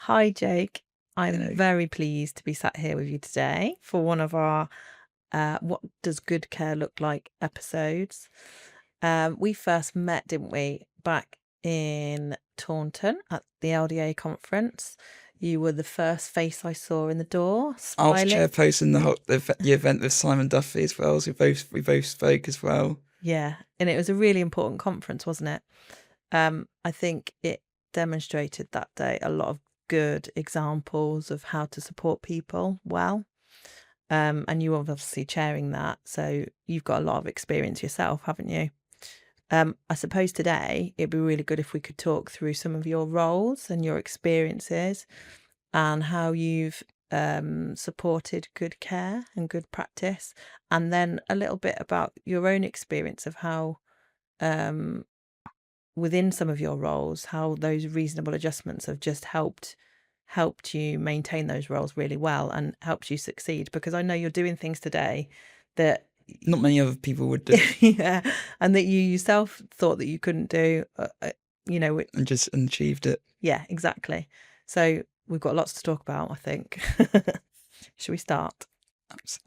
Hi, Jake. I'm Hello. very pleased to be sat here with you today for one of our What Does Good Care Look Like episodes. We first met, didn't we, back in Taunton at the LDA conference. You were the first face I saw in the door, I was smiling. chairperson the event with Simon Duffy as well, so we both spoke as well. Yeah, and it was a really important conference, wasn't it? I think it demonstrated that day a lot of good examples of how to support people well. And you were obviously chairing that, so you've got a lot of experience yourself, haven't you? I suppose today it'd be really good if we could talk through some of your roles and your experiences and how you've supported good care and good practice, and then a little bit about your own experience of how um, within some of your roles, how those reasonable adjustments have just helped you maintain those roles really well and helped you succeed. Because I know you're doing things today that Not many other people would do, yeah, and that you yourself thought that you couldn't do, and achieved it. yeah, exactly. So we've got lots to talk about, I think. Should we start?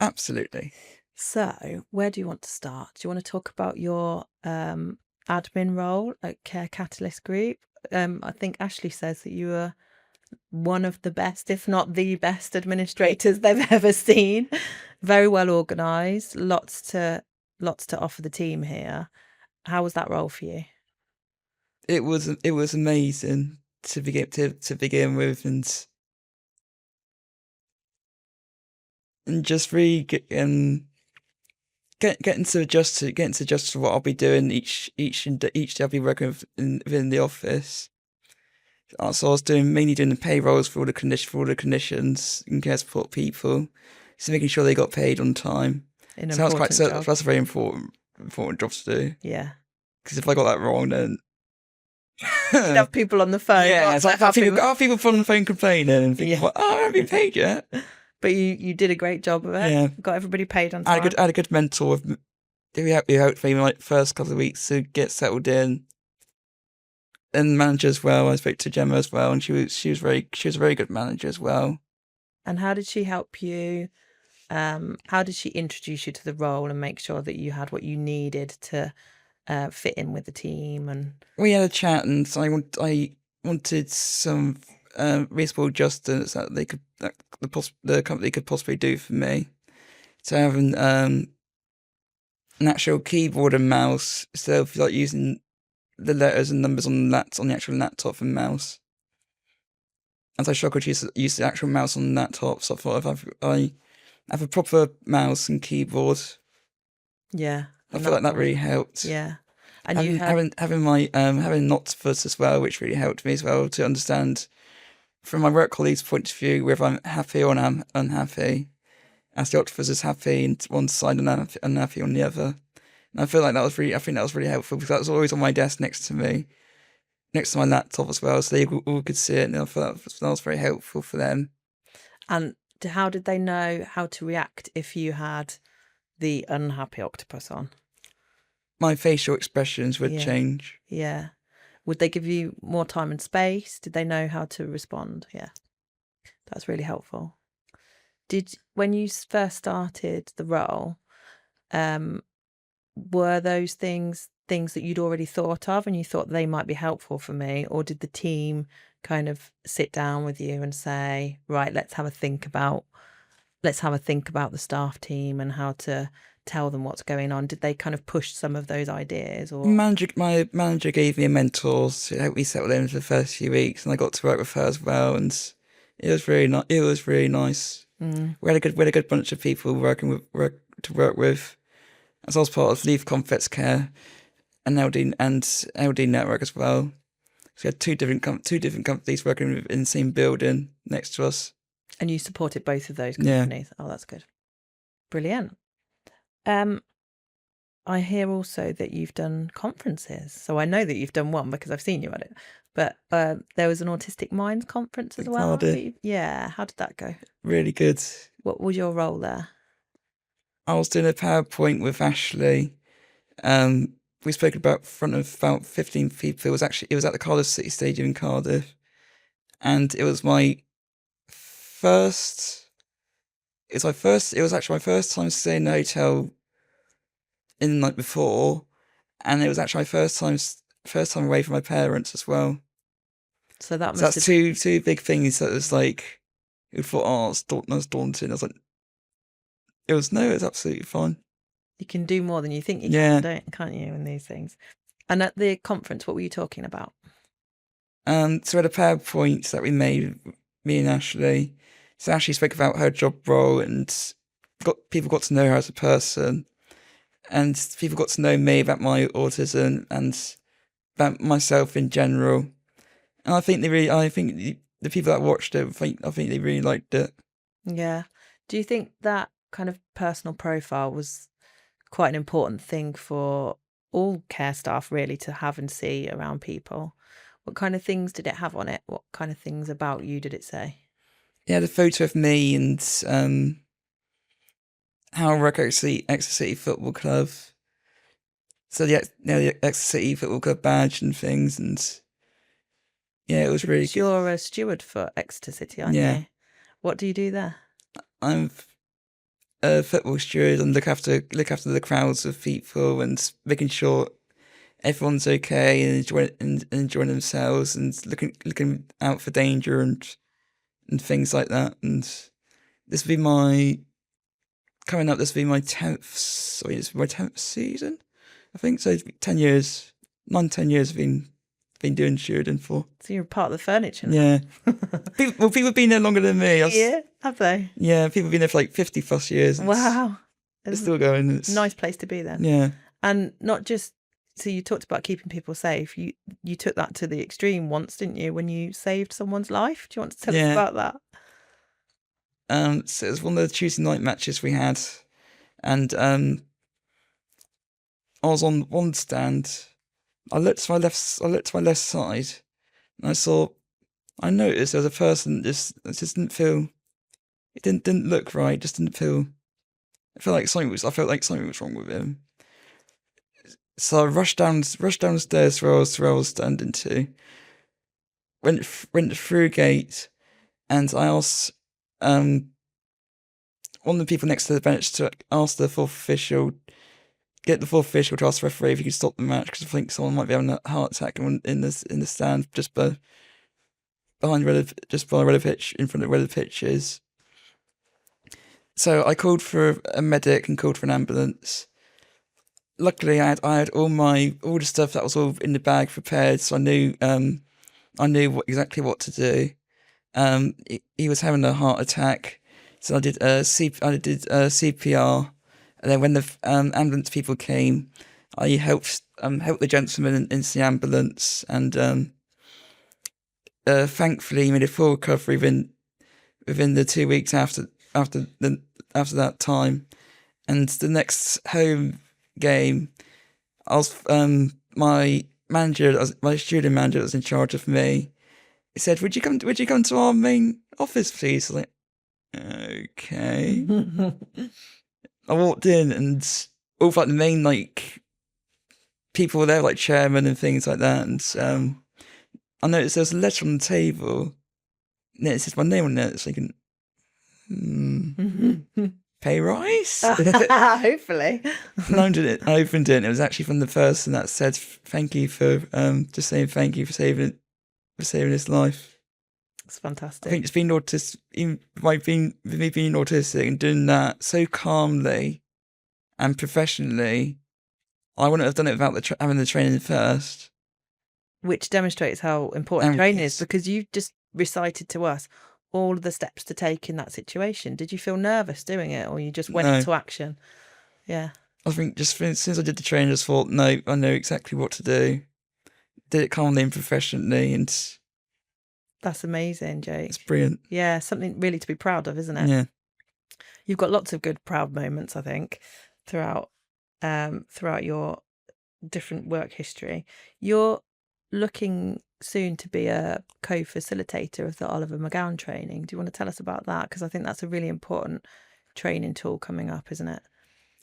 Absolutely. So, where do you want to start? Do you want to talk about your admin role at Care Catalyst Group? I think Ashley says that you were one of the best, if not the best administrators they've ever seen. Very well organised, lots to offer the team here. How was that role for you? It was amazing to begin with, and just really getting to adjust to what I'll be doing each day I'll be working within the office. So I was mainly doing the payrolls for all the clinicians and care support people, so making sure they got paid on time. An So important job. that's a very important job to do. Yeah. Because if I got that wrong, then You'd have people on the phone. yeah, it's like people from the phone complaining and thinking, Yeah. "Well, I haven't been paid yet." But you did a great job of it. Yeah, Got everybody paid on I time. had a good mentor. We helped me like first couple of weeks to get settled in, and manager as well. I spoke to Gemma as well, and she was a very good manager as well. And how did she help you? How did she introduce you to the role and make sure that you had what you needed to fit in with the team? And We had a chat, and I wanted some reasonable adjustments that the company could possibly do for me. So having an actual keyboard and mouse instead of like using the letters and numbers on the actual laptop and mouse. As I struggled to use the actual mouse on the laptop, so I thought if I have a proper mouse and keyboard, yeah, I feel like that really helped. Yeah, and you having my having an octopus as well, which really helped me as well to understand from my work colleagues' point of view whether I'm happy or I'm unhappy. As the octopus is happy on one side and unhappy on the other. And I think that was really helpful because that was always on my desk next to me, next to my laptop as well, so they all could see it. And I thought that was very helpful for them. And how did they know how to react if you had the unhappy octopus on? My facial expressions would change. Yeah. Would they give you more time and space? Did they know how to respond? Yeah. That's really helpful. When you first started the role, were those things that you'd already thought of and you thought they might be helpful for me? Or did the team kind of sit down with you and say, right, let's have a think about the staff team and how to tell them what's going on? Did they kind of push some of those ideas? Or my manager gave me a mentor to help me settle in for the first few weeks, and I got to work with her as well, and it was really nice. We had a good bunch of people to work with, as I was part of Leave Complex Care and LD Network as well. So we had two different companies working in the same building next to us. And you supported both of those companies. Yeah. Oh, that's good. Brilliant. I hear also that you've done conferences. So I know that you've done one because I've seen you at it. But there was an Autistic Minds conference as well. Yeah. How did that go? Really good. What was your role there? I was doing a PowerPoint with Ashley. We spoke about front of about 15 people. It was at the Cardiff City Stadium in Cardiff. and it was my first. It was actually my first time staying in a hotel in the night before, and it was actually my first time away from my parents as well. So that So must that's have two big things that was like. You thought, oh, it's daunting. I was like, it was absolutely fine. you can do more than you think you Yeah. can't you, in these things? And at the conference, what were you talking about? So we had a PowerPoint that we made, me and Ashley. So Ashley spoke about her job role and people got to know her as a person, and people got to know me about my autism and about myself in general. And I think the people that watched it, I think they really liked it. Yeah. Do you think that kind of personal profile was quite an important thing for all care staff really to have and see around people? What kind of things did it have on it? What kind of things about you did it say? Yeah, the photo of me and how I work at Exeter City Football Club. So the Exeter City Football Club badge and things, and yeah, it was really good. You're a steward for Exeter City, aren't Yeah. you? What do you do there? I'm a football steward and look after the crowds of people and making sure everyone's okay and enjoying themselves and looking out for danger and things like that. And this will be my coming up. This will be my 10th season, I think. So 10 years, 9-10 years I've been doing stewarding for. So you're part of the furniture now. Yeah. People have been there longer than me. Yeah, have they? Yeah, people have been there for like 50+ years. Wow. It's still going. It's nice place to be then. Yeah. And not just, so you talked about keeping people safe. You took that to the extreme once, didn't you, when you saved someone's life? Do you want to tell us about that? So it was one of the Tuesday night matches we had, and I was on one stand. I looked to my left side, and I noticed there was a person just didn't feel. It didn't look right. Just didn't feel. I felt like something was wrong with him. So I rushed downstairs where I was standing to. Went through a gate, and I asked one of the people next to the bench to ask the fourth official. Get the fourth official to ask the referee if he could stop the match because I think someone might be having a heart attack in the stand just by where the pitch, in front of where the pitch is. So I called for a medic and called for an ambulance. Luckily, I had all the stuff that was all in the bag prepared, so I knew exactly what to do. He was having a heart attack, so I did CPR. And then when the ambulance people came, I helped the gentleman into the ambulance, and thankfully he made a full recovery within the 2 weeks after that time. And the next home game, I was my student manager that was in charge of me. He said, "Would you come to our main office, please?" I was like, "Okay." I walked in and all of, like, the main, like, people were there, like chairmen and things like that, and I noticed there was a letter on the table, and it says my name on it. It's like, pay rise? Hopefully. And I opened it, and it was actually from the person that said thank you for just saying thank you for saving his life. It's fantastic. I think it's been autistic, me being autistic and doing that so calmly and professionally. I wouldn't have done it without having the training first. Which demonstrates how important training is, because you just recited to us all of the steps to take in that situation. Did you feel nervous doing it, or you just went into action? Yeah. I think just since I did the training, I just thought, no, I know exactly what to do. Did it calmly and professionally, and that's amazing, Jake. It's brilliant. Yeah, something really to be proud of, isn't it? Yeah. You've got lots of good, proud moments, I think, throughout your different work history. You're looking soon to be a co-facilitator of the Oliver McGowan training. Do you want to tell us about that? Because I think that's a really important training tool coming up, isn't it?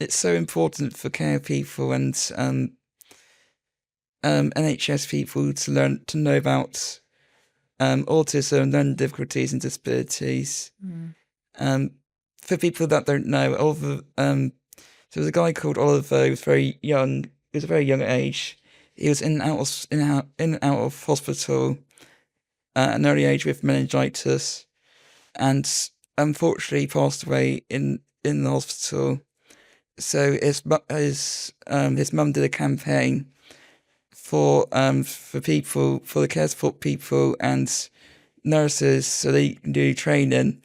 It's so important for care people and NHS people to know about autism, learning difficulties and disabilities. For people that don't know, Oliver, there was a guy called Oliver. He was very young. He was a very young age. He was in and out of hospital at an early age with meningitis, and unfortunately passed away in the hospital. So his mum did a campaign for people, for the care support people and nurses, so they can do training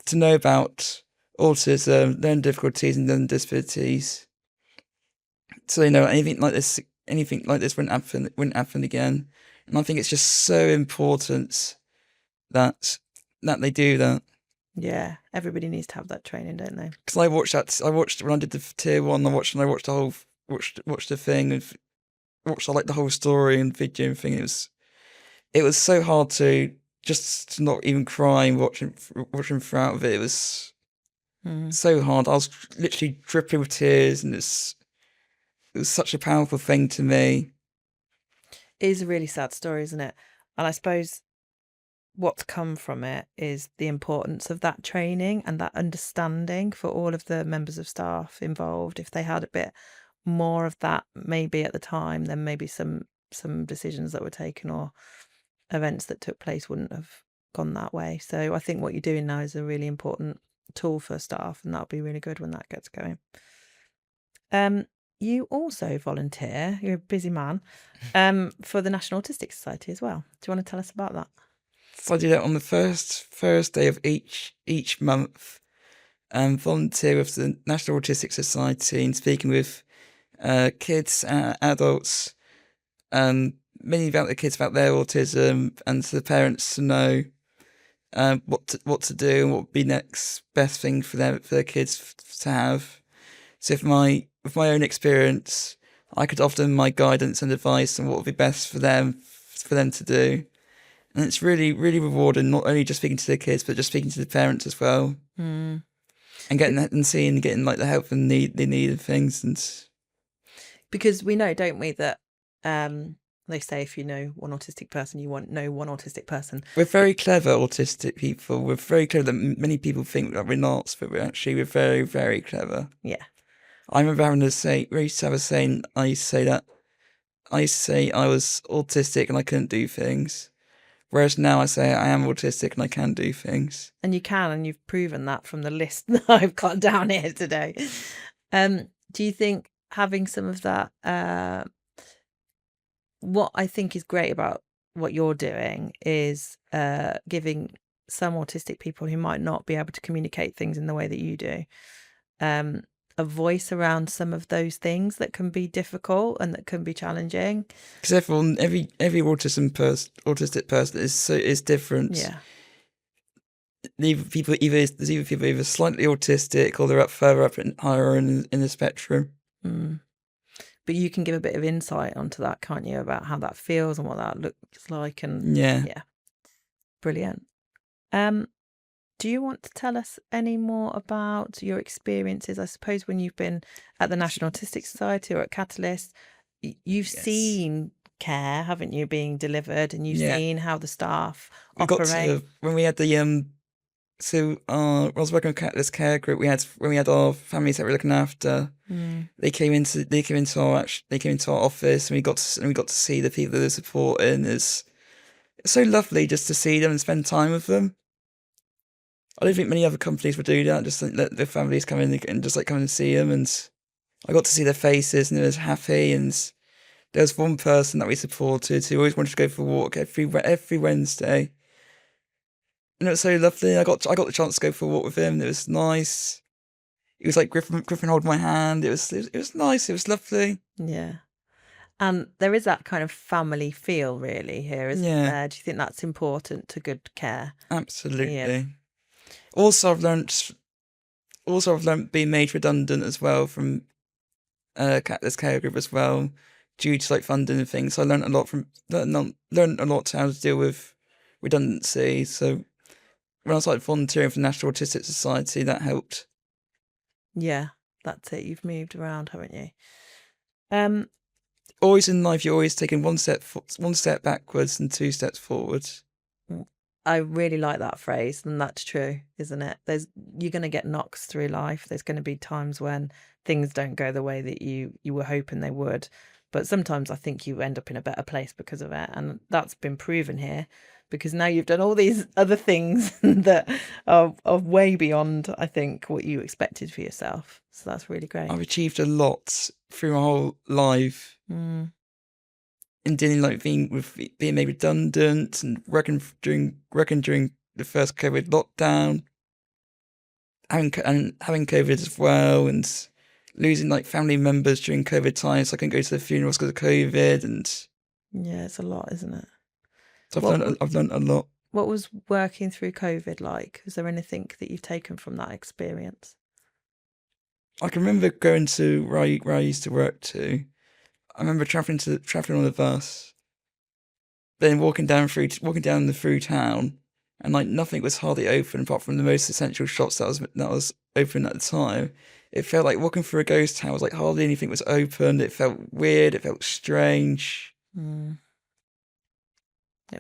to know about autism, learning difficulties and learning disabilities. So anything like this wouldn't happen again. And I think it's just so important that they do that. Yeah, everybody needs to have that training, don't they? Because I watched when I did the tier 1. I watched the whole watched the thing and watched like the whole story and video and thing. It was so hard to just not even cry watching throughout of it. It was so hard. I was literally dripping with tears, and it was such a powerful thing to me. It is a really sad story, isn't it? And I suppose what's come from it is the importance of that training and that understanding for all of the members of staff involved. If they had a bit more of that maybe at the time, then maybe some decisions that were taken or events that took place wouldn't have gone that way. So I think what you're doing now is a really important tool for staff, and that'll be really good when that gets going. You also volunteer, you're a busy man, for the National Autistic Society as well. Do you want to tell us about that? So I do that on the first Thursday of each month. Volunteer with the National Autistic Society and speaking with kids, adults, many about the kids about their autism, and to the parents to know what to do and what would be next best thing for their kids to have. So with my own experience, I could offer them my guidance and advice on what would be best for them to do. And it's really, really rewarding, not only just speaking to the kids, but just speaking to the parents as well. And getting like the help and they need and things. And because we know, don't we, that they say if you know one autistic person, you want know one autistic person. We're very clever autistic people. We're very clever. That many people think that we're not, but we're very, very clever. Yeah. I remember having to say, we used to have a saying, I used to say I was autistic and I couldn't do things. Whereas now I say I am autistic and I can do things. And you can, and you've proven that from the list that I've got down here today. Do you think having some of that, what I think is great about what you're doing is giving some autistic people who might not be able to communicate things in the way that you do, a voice around some of those things that can be difficult and that can be challenging. Because every autistic person is different. Yeah. There's either people slightly autistic or they're further up and higher in the spectrum. But you can give a bit of insight onto that, can't you, about how that feels and what that looks like? And yeah, brilliant. Do you want to tell us any more about your experiences? I suppose when you've been at the National Autistic Society or at Catalyst, you've seen care, haven't you, being delivered, and you've seen how the staff operate. When we had the I was working with Catalyst Care Group. When we had our families that we were looking after. They came into our office, and we got to see the people that they're supporting. It's so lovely just to see them and spend time with them. I don't think many other companies would do that. Just let their families come in and just come and see them. And I got to see their faces, and they was happy. And there was one person that we supported who always wanted to go for a walk every Wednesday, and it was so lovely. I got the chance to go for a walk with him. And it was nice. It was like Griffin holding my hand. It was nice. It was lovely. Yeah. And there is that kind of family feel really here, isn't there? Do you think that's important to good care? Absolutely. Yeah. Also, I've learnt being made redundant as well from this care group as well, due to funding and things. So I learnt a lot how to deal with redundancy. So when I started volunteering for the National Autistic Society, that helped. Yeah, that's it. You've moved around, haven't you? Always in life, you're always taking one step backwards and 2 steps forwards. I really like that phrase, and that's true, isn't it? You're going to get knocks through life. There's going to be times when things don't go the way that you were hoping they would, but sometimes I think you end up in a better place because of it, and that's been proven here, because now you've done all these other things that are way beyond, I think, what you expected for yourself. So that's really great. I've achieved a lot through my whole life. In dealing like being made redundant and working during the first COVID lockdown, having COVID as well, and losing like family members during COVID times. So I couldn't go to the funerals because of COVID, and yeah, it's a lot, isn't it? So I've learned a lot. What was working through COVID like? Is there anything that you've taken from that experience? I can remember going to where I used to work to. I remember traveling on the bus, then walking down through town, and like nothing was hardly open apart from the most essential shops that was open at the time. It felt like walking through a ghost town. It was like hardly anything was open. It felt weird. It felt strange. It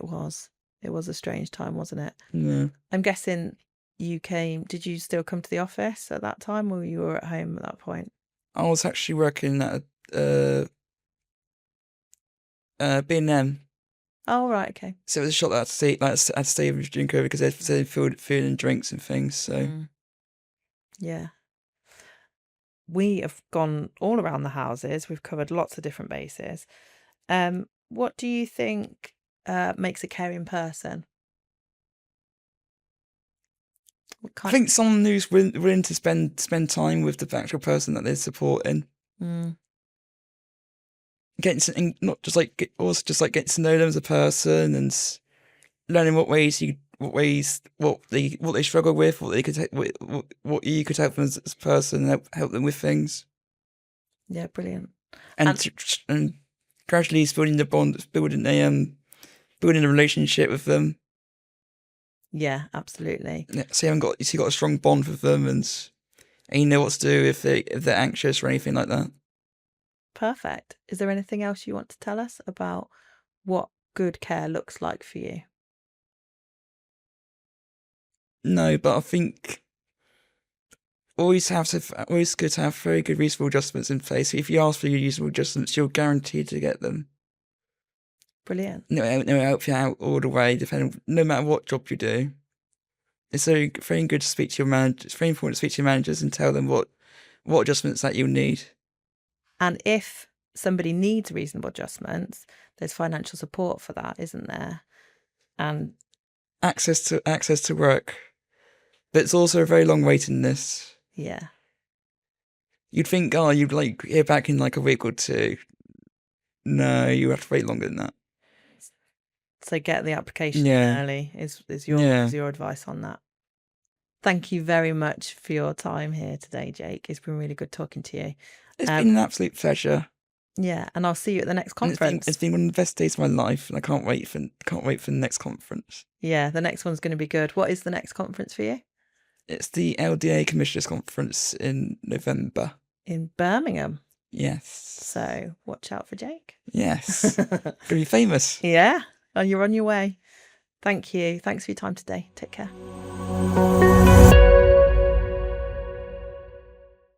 was. It was a strange time, wasn't it? Yeah. I'm guessing did you still come to the office at that time, or you were at home at that point? I was actually working at B&M. Oh, right, okay. So it was a shop that I had to stay during COVID because they had food and drinks and things. So yeah. We have gone all around the houses. We've covered lots of different bases. What do you think makes a caring person? I think someone who's willing to spend time with the actual person that they're supporting. Getting to, not just like getting to know them as a person and learning what they struggle with, what you could help them as a person, and help them with things. Yeah, brilliant. And gradually building the bond, building a relationship with them. Yeah, absolutely. Yeah, so you got a strong bond with them, and you know what to do if they're anxious or anything like that. Perfect. Is there anything else you want to tell us about what good care looks like for you? No, but I think always good to have very good reasonable adjustments in place. If you ask for your reasonable adjustments, you're guaranteed to get them. Brilliant. No, help you out all the way, no matter what job you do. It's very good to speak to your manager. It's very important to speak to your managers and tell them what adjustments that you need. And if somebody needs reasonable adjustments, there's financial support for that, isn't there? And access to work. But it's also a very long waiting list. Yeah. You'd think, you'd like hear back in like a week or two. No, you have to wait longer than that. So get the application early is your advice on that. Thank you very much for your time here today, Jake. It's been really good talking to you. It's been an absolute pleasure. Yeah, and I'll see you at the next conference. It's been one of the best days of my life, and I can't wait for the next conference. Yeah, the next one's going to be good. What is the next conference for you? It's the LDA Commissioners Conference in November. In Birmingham? Yes. So watch out for Jake. Yes. Gonna be famous. Yeah, you're on your way. Thank you. Thanks for your time today. Take care.